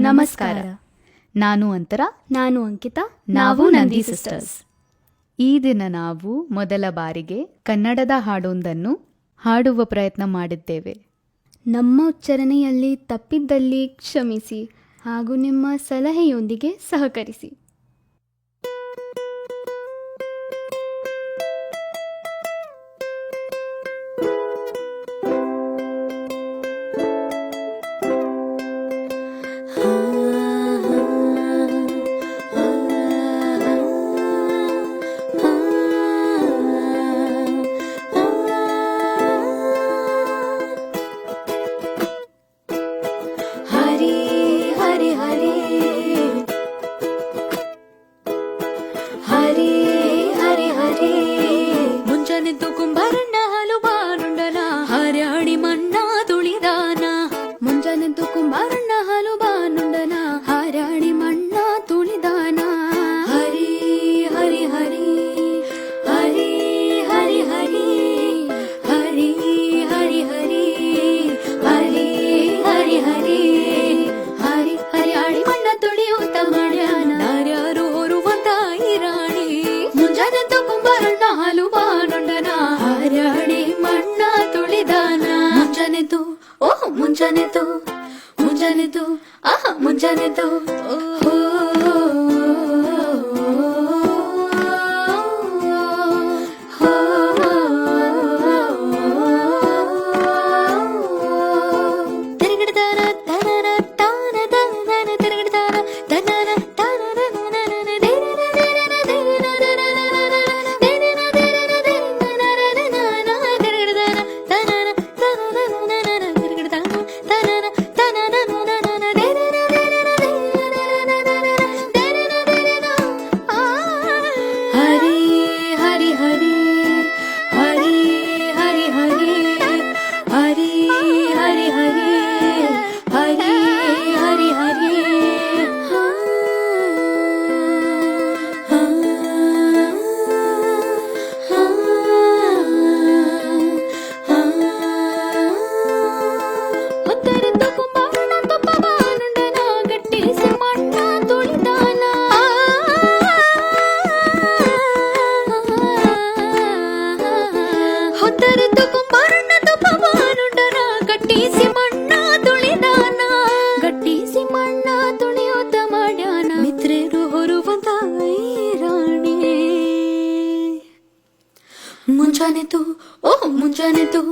ನಮಸ್ಕಾರ. ನಾನು ಅಂತರ. ನಾನು ಅಂಕಿತಾ. ನಾವು ನಂದಿ ಸಿಸ್ಟರ್ಸ್. ಈ ದಿನ ನಾವು ಮೊದಲ ಬಾರಿಗೆ ಕನ್ನಡದ ಹಾಡೊಂದನ್ನು ಹಾಡುವ ಪ್ರಯತ್ನ ಮಾಡಿದ್ದೇವೆ. ನಮ್ಮ ಉಚ್ಚಾರಣೆಯಲ್ಲಿ ತಪ್ಪಿದ್ದಲ್ಲಿ ಕ್ಷಮಿಸಿ ಹಾಗೂ ನಿಮ್ಮ ಸಲಹೆಯೊಂದಿಗೆ ಸಹಕರಿಸಿ. ಮುಂಜಾನೆದ್ದು ಕುಂಬಾರಣ್ಣ ಹಾಲು ಬಾನುಂಡನ ಹರ್ಯಾಡಿ ಮಣ್ಣ ತುಳಿದಾನ. ಮುಂಜಾನೆದ್ದು ಕುಂಬಾರಣ್ಣ ಹಾಲು ಬಾನುಂಡನ ಹಾರಾಡಿ ಮಣ್ಣ ತುಳಿದಾನ. ಹರಿ ಹರಿ ಹರಿ ಹರಿ ಹರಿ ಹರಿ ಹರಿ ಹರಿ ಹರಿ ಹರಿ ಹರಿ ಹರಿ ಹರಿ ಹರಿಯಾಡಿ ಮಣ್ಣ ತುಳಿಯುತ್ತ ಮಾಡ್ಯಾನ. ಯಾರ್ಯಾರು ಹೊರುವಂತ ಇರಾಣಿ ಮುಂಜಾನೆದ್ದು ಕುಂಬಾರಣ್ಣ ಹಾಲು ಬಾನುಂಡನ ಹರ್ಯಾಡಿ ಮಣ್ಣ ತುಳಿದಾನ. ಮುಂಜಾನೆದ್ದು ಓಹ್ ಮುಂಜಾನೆದ್ದು ಮುಂಜಾನೆದ್ದು ಆಹಾ ಮುಂಜಾನೆದ್ದು ಓಹೋ ತಿರುಗಿಡ್ತಾನ ತನನ ತಾನ ತನನ ತಿರುಗಿಡ್ತಾನ ತನನ ತಾನ ಮುಂಜಾನೆದ್ದು ಓಹ್ ಮುಂಜಾನೆದ್ದು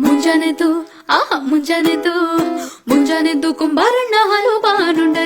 ಮುಂಜಾನೆದ್ದು ಆಹಾ ಮುಂಜಾನೆದ್ದು ಮುಂಜಾನೆದ್ದು ಕುಂಬಾರಣ್ಣ ಹಾಲು ಬಾನುಂಡ